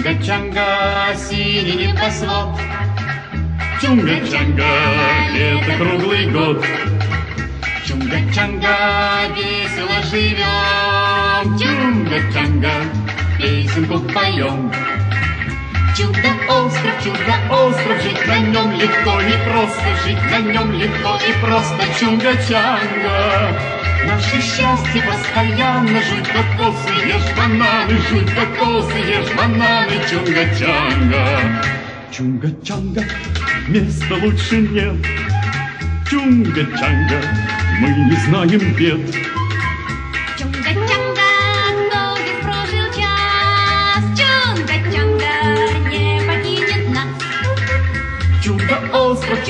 Чунга-чанга, синий небосвод. Чунга-чанга, лето круглый год. Чунга-чанга, весело живем. Чунга-чанга, песенку поем. Чудо-остров, жить на нем легко и просто, жить на нем легко и просто. Чунга-чанга, наше счастье постоянно. Жуй кокосы, ешь бананы, жуй кокосы, ешь бананы. Чунга-чанга, Чунга-чанга, места лучше нет. Чунга-чанга, мы не знаем бед. Чунга-чанга, кто здесь прожил час? Чунга-чанга не покинет нас. Чудо-остров,